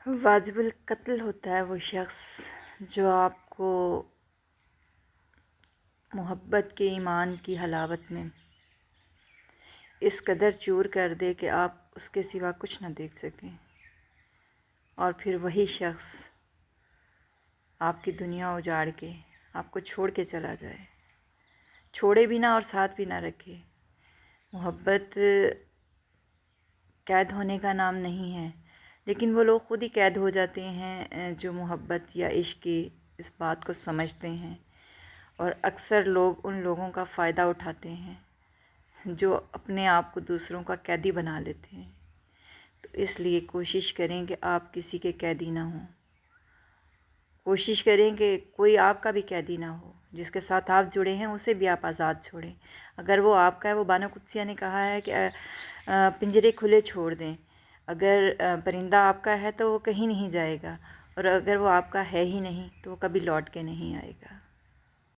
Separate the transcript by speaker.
Speaker 1: واجب القتل ہوتا ہے وہ شخص جو آپ کو محبت کے ایمان کی حلاوت میں اس قدر چور کر دے کہ آپ اس کے سوا کچھ نہ دیکھ سکیں، اور پھر وہی شخص آپ کی دنیا اجاڑ کے آپ کو چھوڑ کے چلا جائے، چھوڑے بھی نہ اور ساتھ بھی نہ رکھے۔ محبت قید ہونے کا نام نہیں ہے، لیکن وہ لوگ خود ہی قید ہو جاتے ہیں جو محبت یا عشق کی اس بات کو سمجھتے ہیں، اور اکثر لوگ ان لوگوں کا فائدہ اٹھاتے ہیں جو اپنے آپ کو دوسروں کا قیدی بنا لیتے ہیں۔ تو اس لیے کوشش کریں کہ آپ کسی کے قیدی نہ ہوں، کوشش کریں کہ کوئی آپ کا بھی قیدی نہ ہو، جس کے ساتھ آپ جڑے ہیں اسے بھی آپ آزاد چھوڑیں۔ اگر وہ آپ کا ہے، وہ بانو قدسیہ نے کہا ہے کہ پنجرے کھلے چھوڑ دیں۔ اگر پرندہ آپ کا ہے تو وہ کہیں نہیں جائے گا، اور اگر وہ آپ کا ہے ہی نہیں تو وہ کبھی لوٹ کے نہیں آئے گا۔